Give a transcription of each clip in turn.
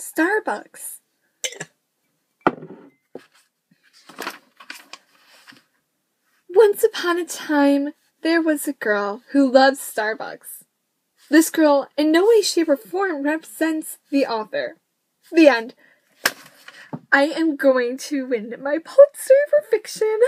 Starbucks. Once upon a time, there was a girl who loved Starbucks. This girl, in no way, shape, or form, represents the author. The end. I am going to win my Pulitzer for fiction.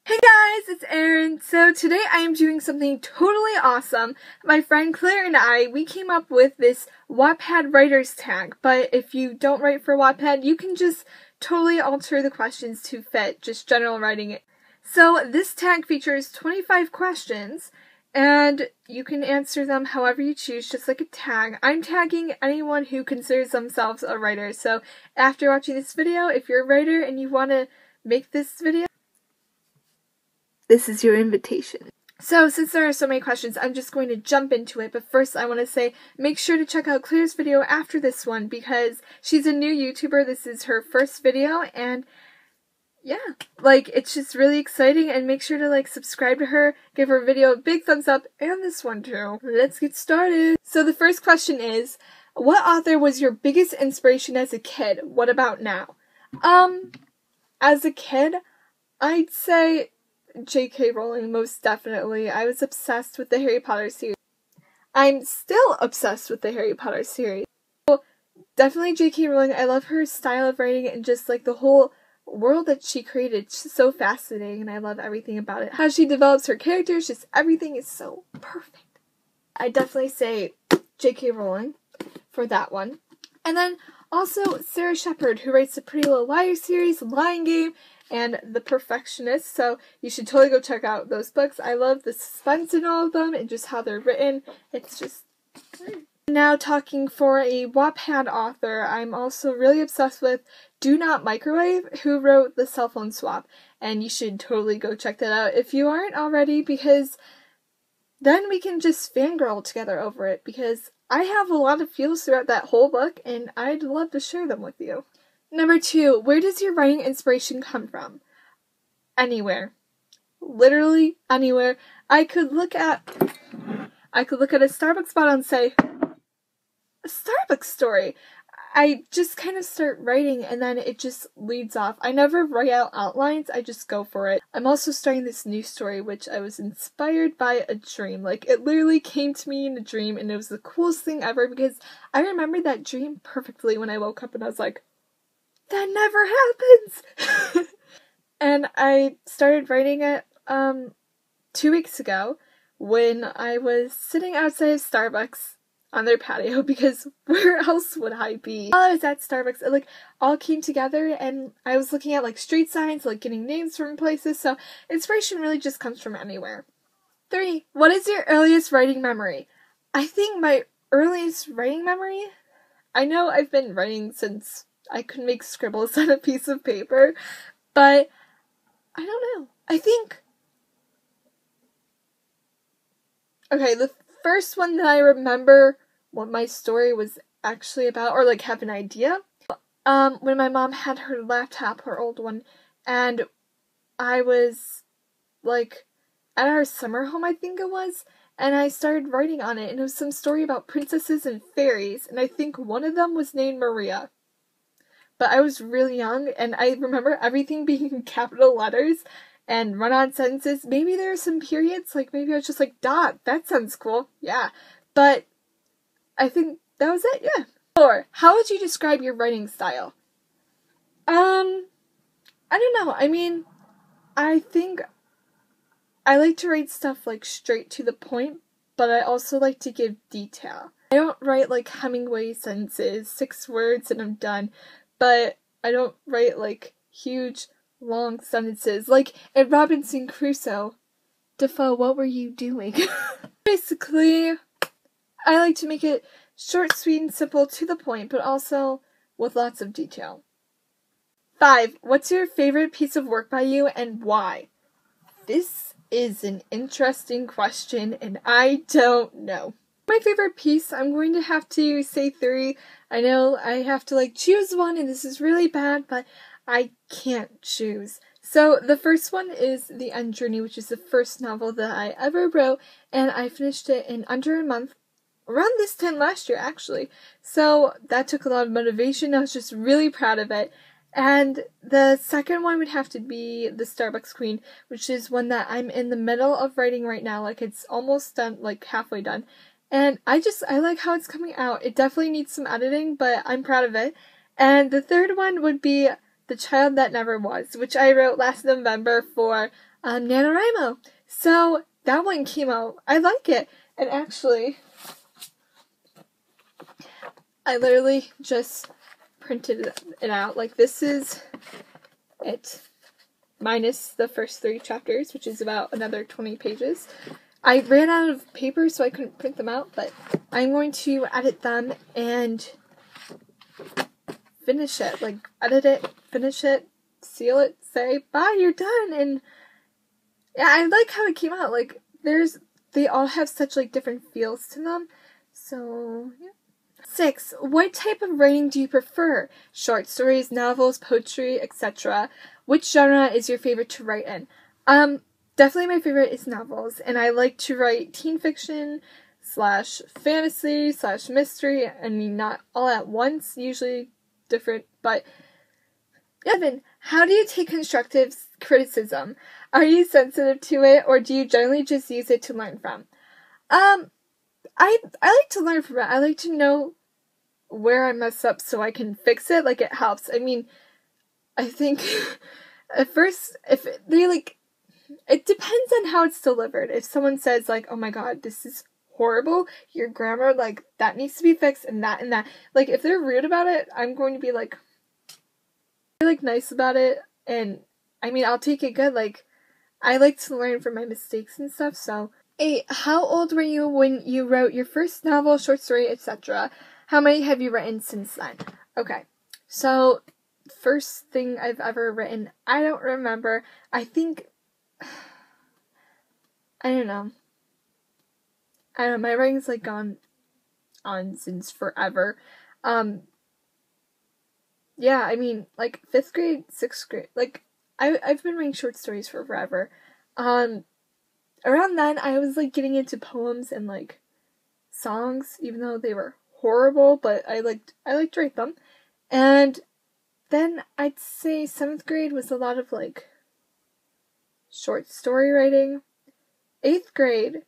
Hey guys, it's Erin. So today I am doing something totally awesome. My friend Claire and we came up with this Wattpad Writers tag. But if you don't write for Wattpad, you can just totally alter the questions to fit just general writing. So this tag features 25 questions, and you can answer them however you choose, just like a tag. I'm tagging anyone who considers themselves a writer. So after watching this video, if you're a writer and you want to make this video, this is your invitation. So since there are so many questions, I'm just going to jump into it. But first I want to say, make sure to check out Claire's video after this one because she's a new YouTuber. This is her first video, and yeah, it's just really exciting, and make sure to subscribe to her, give her video a big thumbs up, and this one too. Let's get started. So the first question is, what author was your biggest inspiration as a kid? What about now? As a kid, I'd say J.K. Rowling, most definitely. I was obsessed with the Harry Potter series. I'm still obsessed with the Harry Potter series. So definitely J.K. Rowling. I love her style of writing and just the whole world that she created. It's so fascinating, and I love everything about it. How she develops her characters, just everything is so perfect. I definitely say J.K. Rowling for that one. And then also Sarah Shepard, who writes the Pretty Little Liars series, Lying Game, and The Perfectionist, so you should totally go check out those books. I love the suspense in all of them and just how they're written. It's just great. Now talking for a Wattpad author, I'm also really obsessed with Do Not Microwave, who wrote The Cell Phone Swap, and you should totally go check that out if you aren't already, because then we can just fangirl together over it, because I have a lot of feels throughout that whole book, and I'd love to share them with you. Number 2, where does your writing inspiration come from? Anywhere. Literally anywhere. I could look at a Starbucks bottle and say, a Starbucks story. I just kind of start writing and then it just leads off. I never write out outlines, I just go for it. I'm also starting this new story, which I was inspired by a dream. It literally came to me in a dream, and it was the coolest thing ever because I remembered that dream perfectly when I woke up, and I was like, that never happens! And I started writing it 2 weeks ago when I was sitting outside of Starbucks on their patio, because where else would I be? While I was at Starbucks, it all came together, and I was looking at street signs, getting names from places, so inspiration really just comes from anywhere. 3, what is your earliest writing memory? I think my earliest writing memory, I know I've been writing since I could make scribbles on a piece of paper, but I don't know. I think, okay, the first one that I remember what my story was actually about, or have an idea, when my mom had her laptop, her old one, and I was at our summer home, I think it was, and I started writing on it, and it was some story about princesses and fairies, and I think one of them was named Maria. But I was really young, and I remember everything being in capital letters and run-on sentences. Maybe there were some periods, maybe I was just dot, that sounds cool, yeah. But I think that was it, yeah. 4, how would you describe your writing style? I don't know. I mean, I think I like to write stuff straight to the point, but I also like to give detail. I don't write Hemingway sentences, 6 words and I'm done. But I don't write huge, long sentences. In Robinson Crusoe, Defoe, what were you doing? Basically, I like to make it short, sweet, and simple, to the point, but also with lots of detail. 5, what's your favorite piece of work by you and why? This is an interesting question, and I don't know. My favorite piece, I'm going to have to say 3. I know I have to choose one, and this is really bad, but I can't choose. So the first one is The End Journey, which is the first novel that I ever wrote, and I finished it in under a month. around this time last year, actually. So that took a lot of motivation. I was just really proud of it. And the second one would have to be the Starbucks Queen, which is one that I'm in the middle of writing right now. Like, it's almost done, like halfway done. And I like how it's coming out. It definitely needs some editing, but I'm proud of it. And the third one would be The Child That Never Was, which I wrote last November for NaNoWriMo. So that one came out. I like it. And actually, I literally just printed it out. Like, this is it, minus the first 3 chapters, which is about another 20 pages. I ran out of paper, so I couldn't print them out, but I'm going to edit them and finish it. Like, edit it, finish it, seal it, say, bye, you're done. And yeah, I like how it came out. Like, they all have such, like, different feels to them. So, yeah. 6. What type of writing do you prefer? Short stories, novels, poetry, etc. Which genre is your favorite to write in? Definitely my favorite is novels, and I like to write teen fiction / fantasy / mystery. I mean, not all at once, usually different, but 7. How do you take constructive criticism? Are you sensitive to it, or do you generally just use it to learn from? I like to learn from it. I like to know where I mess up so I can fix it. Like, it helps. I mean, I think at first, it depends on how it's delivered. If someone says, like, oh my god, this is horrible, your grammar, like, that needs to be fixed, and that, like, if they're rude about it, I'm going to be, like, nice about it, and, I mean, I'll take it good. Like, I like to learn from my mistakes and stuff. So 8. How old were you when you wrote your first novel, short story, etc.? How many have you written since then? Okay, so, first thing I've ever written, I don't remember. I think, I don't know, my writing's, like, gone on since forever. Yeah, I mean, like, 5th grade, 6th grade, like, I've been writing short stories for forever. Around then, I was, like, getting into poems and, like, songs, even though they were horrible, but I liked to write them. And then I'd say 7th grade was a lot of, like, short story writing. 8th grade,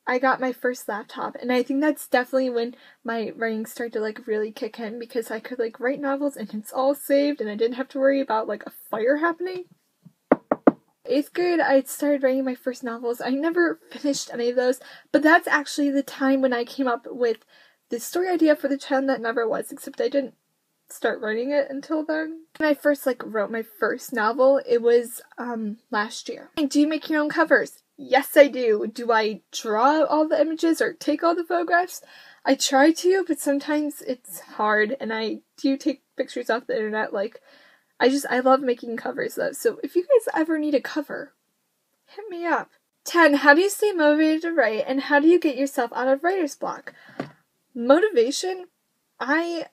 I got my first laptop, and I think that's definitely when my writing started to, like, really kick in, because I could, like, write novels and it's all saved, and I didn't have to worry about, like, a fire happening. 8th grade, I started writing my first novels. I never finished any of those, but that's actually the time when I came up with the story idea for The Child That Never Was, except I didn't start writing it until then. When I first, like, wrote my first novel, it was, last year. Do you make your own covers? Yes, I do. Do I draw all the images or take all the photographs? I try to, but sometimes it's hard, and I do take pictures off the internet. Like, I love making covers, though. So if you guys ever need a cover, hit me up. 10. How do you stay motivated to write, and how do you get yourself out of writer's block? Motivation, I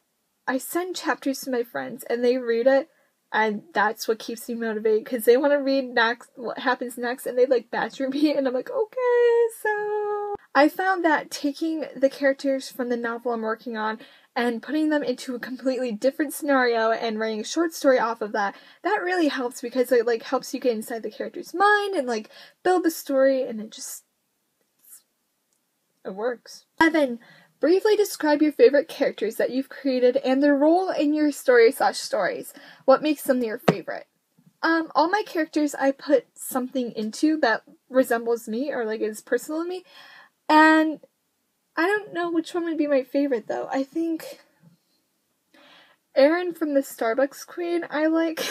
send chapters to my friends, and they read it, and that's what keeps me motivated, because they want to read next, what happens next, and they, like, badger me, and I'm like, okay, so... I found that taking the characters from the novel I'm working on and putting them into a completely different scenario and writing a short story off of that really helps, because it, like, helps you get inside the character's mind and, like, build the story, and it works. 11. Briefly describe your favorite characters that you've created and their role in your story/stories. What makes them your favorite? All my characters I put something into that resembles me or, like, is personal to me. And I don't know which one would be my favorite, though. I think Erin from the Starbucks Queen I like.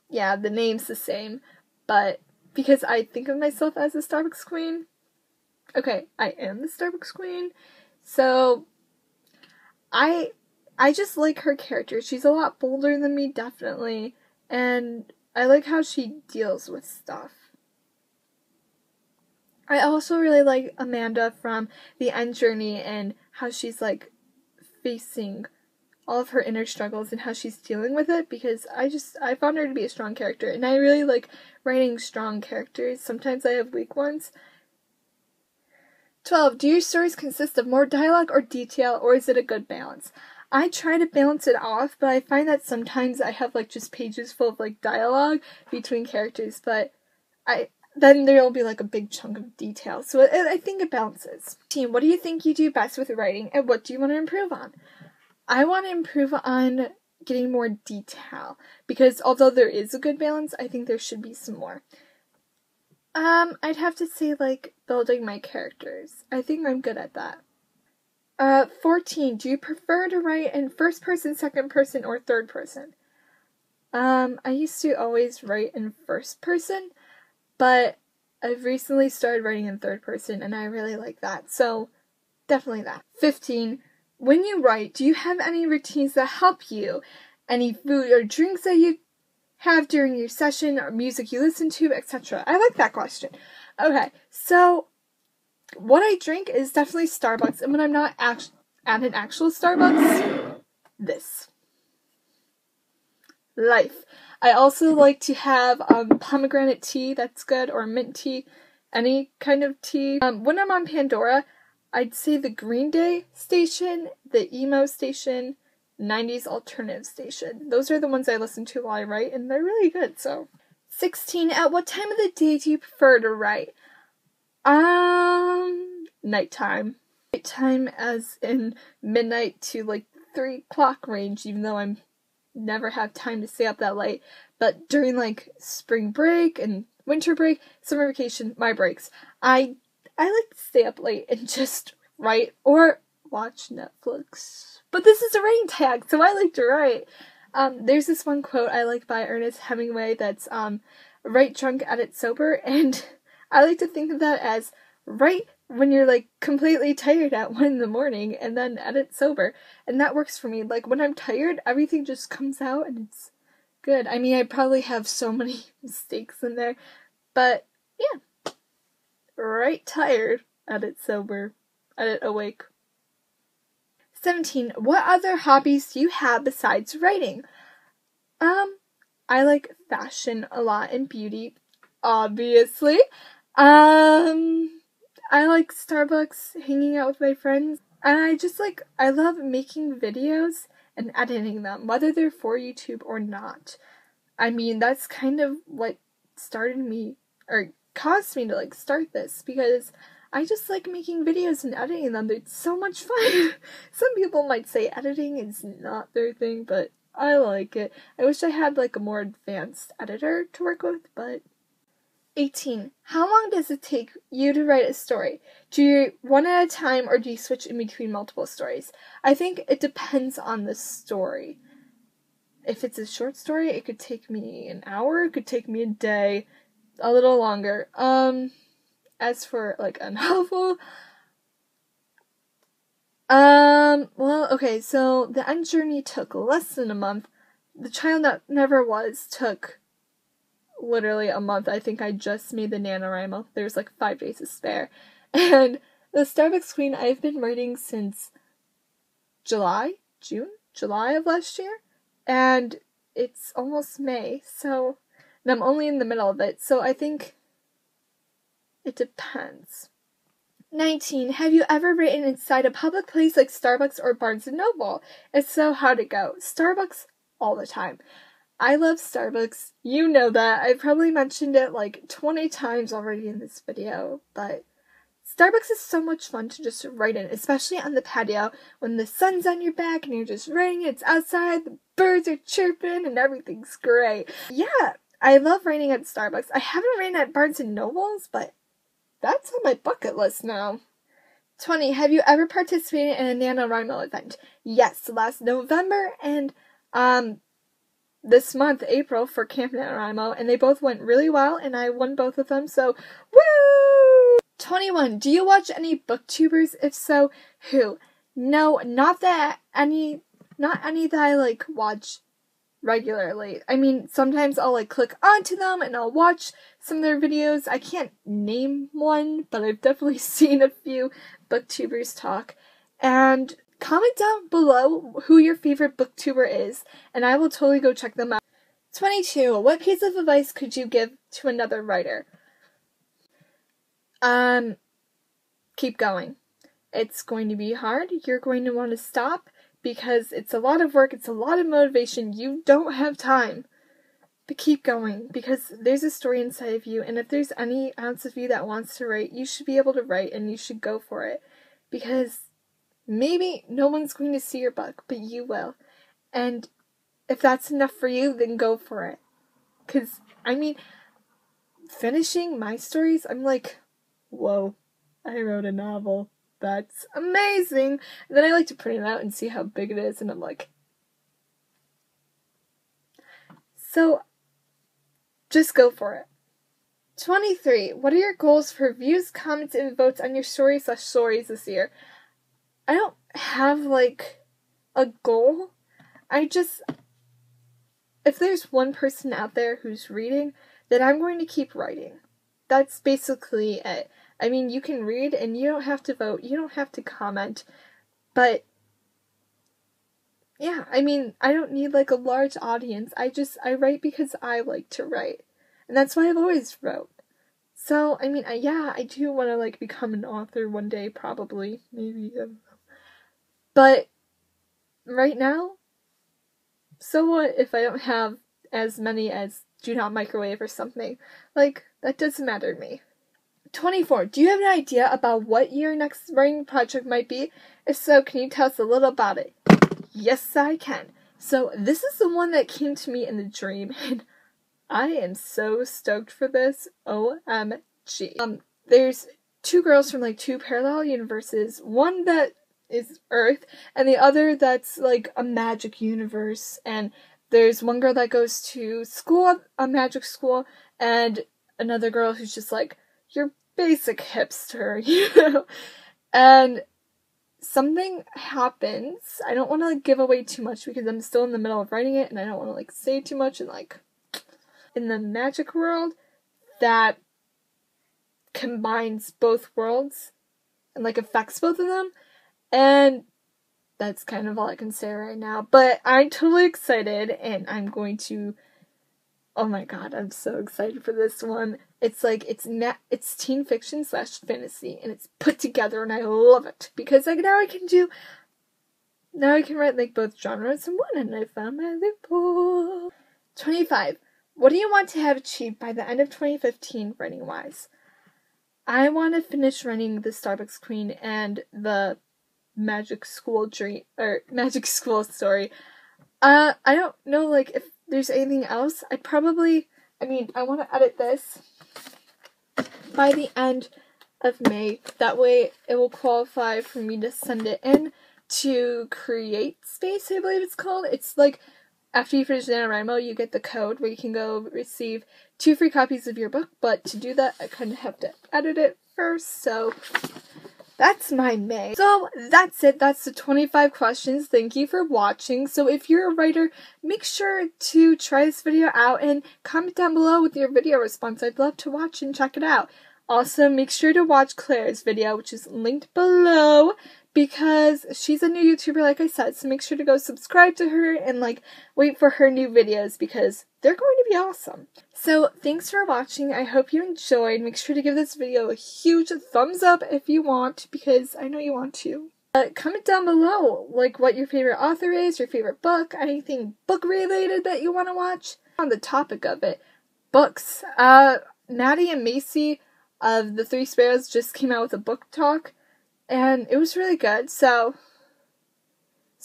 Yeah, the name's the same, but because I think of myself as a Starbucks Queen. Okay, I am the Starbucks Queen. So, I just like her character. She's a lot bolder than me, definitely, and I like how she deals with stuff. I also really like Amanda from The End Journey and how she's, like, facing all of her inner struggles and how she's dealing with it, because I found her to be a strong character, and I really like writing strong characters. Sometimes I have weak ones. 12. Do your stories consist of more dialogue or detail, or is it a good balance? I try to balance it off, but I find that sometimes I have like just pages full of like dialogue between characters, but then there'll be like a big chunk of detail. So I think it balances. Team, what do you think you do best with writing, and what do you want to improve on? I want to improve on getting more detail, because although there is a good balance, I think there should be some more. I'd have to say like building my characters. I think I'm good at that. 14. Do you prefer to write in first person, second person, or third person? I used to always write in first person, but I've recently started writing in third person, and I really like that, so definitely that. 15. When you write, do you have any routines that help you? Any food or drinks that you have during your session, or music you listen to, etc.? I like that question. Okay, so what I drink is definitely Starbucks, and when I'm not at an actual Starbucks, this. Life. I also like to have pomegranate tea, that's good, or mint tea, any kind of tea. When I'm on Pandora, I'd say the Green Day station, the emo station, 90s alternative station. Those are the ones I listen to while I write, and they're really good, so. 16. At what time of the day do you prefer to write? Nighttime. Nighttime as in midnight to like 3 o'clock range, even though I'm never have time to stay up that late. But during like spring break and winter break, summer vacation, my breaks, I like to stay up late and just write or watch Netflix. But this is a writing tag, so I like to write. There's this one quote I like by Ernest Hemingway that's write drunk, edit sober, and I like to think of that as write when you're like completely tired at 1 a.m, and then edit sober. And that works for me. Like when I'm tired, everything just comes out and it's good. I mean, I probably have so many mistakes in there, but yeah. Write tired, edit sober, edit awake. 17. What other hobbies do you have besides writing? I like fashion a lot and beauty, obviously. I like Starbucks, hanging out with my friends, and I love making videos and editing them, whether they're for YouTube or not. I mean, that's kind of what started me, or caused me to like start this, because I just like making videos and editing them. It's so much fun. Some people might say editing is not their thing, but I like it. I wish I had like a more advanced editor to work with, but 18. How long does it take you to write a story? Do you one at a time, or do you switch in between multiple stories? I think it depends on the story. If it's a short story, it could take me an hour, it could take me a day, a little longer. As for like a novel, well, okay, so The End Journey took less than a month. The Child That Never Was took literally a month. I think I just made the NaNoWriMo. There's like 5 days to spare. And the Starbucks Queen, I've been writing since July of last year. And it's almost May, so, and I'm only in the middle of it, so I think it depends. 19. Have you ever written inside a public place like Starbucks or Barnes & Noble? If so, how'd it go? Starbucks all the time. I love Starbucks. You know that. I probably mentioned it like 20 times already in this video, but Starbucks is so much fun to just write in, especially on the patio when the sun's on your back and you're just writing. It's outside, the birds are chirping, and everything's great. Yeah, I love writing at Starbucks. I haven't written at Barnes & Noble's, but that's on my bucket list now. 20. Have you ever participated in a NaNoWriMo event? Yes, last November and this month, April, for Camp NaNoWriMo, and they both went really well, and I won both of them, so woo! 21. Do you watch any booktubers? If so, who? No, not any that I like watch regularly. I mean, sometimes I'll like click onto them and I'll watch some of their videos. I can't name one, but I've definitely seen a few booktubers talk. And comment down below who your favorite booktuber is, and I will totally go check them out. 22. What piece of advice could you give to another writer? keep going. It's going to be hard. You're going to want to stop because it's a lot of work. It's a lot of motivation. You don't have time. But keep going because there's a story inside of you, and if there's any ounce of you that wants to write, you should be able to write and you should go for it. Because maybe no one's going to see your book, but you will. And if that's enough for you, then go for it. Because, I mean, finishing my stories, I'm like, whoa, I wrote a novel. That's amazing. And then I like to print it out and see how big it is, and I'm like, so just go for it. 23. What are your goals for views, comments, and votes on your stories this year? I don't have, like, a goal. If there's one person out there who's reading, then I'm going to keep writing. That's basically it. I mean, you can read and you don't have to vote, you don't have to comment, but yeah, I mean, I don't need like a large audience. I write because I like to write. And that's why I've always wrote. So, I mean, I do want to like become an author one day, probably, maybe, I don't know. But right now, so what if I don't have as many as Do Not Microwave or something? Like, that doesn't matter to me. 24. Do you have an idea about what your next writing project might be? If so, can you tell us a little about it? Yes, I can. So, this is the one that came to me in the dream, and I am so stoked for this. OMG. There's two girls from, like, two parallel universes. One that is Earth, and the other that's, like, a magic universe. And there's one girl that goes to school, a magic school, and another girl who's just, like, your basic hipster, you know? And something happens. I don't want to like give away too much because I'm still in the middle of writing it, and I don't want to like say too much. And like in the magic world, that combines both worlds and like affects both of them. And that's kind of all I can say right now. But I'm totally excited, and I'm going to. Oh my god, I'm so excited for this one. It's like, it's teen fiction / fantasy, and it's put together, and I love it. Because like now I can write like both genres in one, and I found my loophole. 25. What do you want to have achieved by the end of 2015, writing-wise? I want to finish writing the Starbucks Queen and the magic school story. I don't know, like, if there's anything else. I want to edit this by the end of May. That way it will qualify for me to send it in to Create Space, I believe it's called. It's like, after you finish NaNoWriMo, you get the code where you can go receive 2 free copies of your book, but to do that, I kind of have to edit it first, so that's my May. So that's it. That's the 25 questions. Thank you for watching. So if you're a writer, make sure to try this video out and comment down below with your video response. I'd love to watch and check it out. Also, make sure to watch Claire's video, which is linked below, because she's a new YouTuber, like I said. So make sure to go subscribe to her and like wait for her new videos because they're going to be awesome. So thanks for watching. I hope you enjoyed. Make sure to give this video a huge thumbs up if you want, because I know you want to. Comment down below like what your favorite author is, your favorite book, anything book related that you want to watch. On the topic of it, books. Maddie and Macy of the Three Sparrows just came out with a book talk, and it was really good. So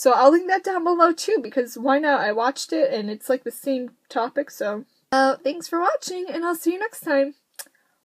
I'll link that down below too, because why not? I watched it and it's like the same topic. So thanks for watching, and I'll see you next time.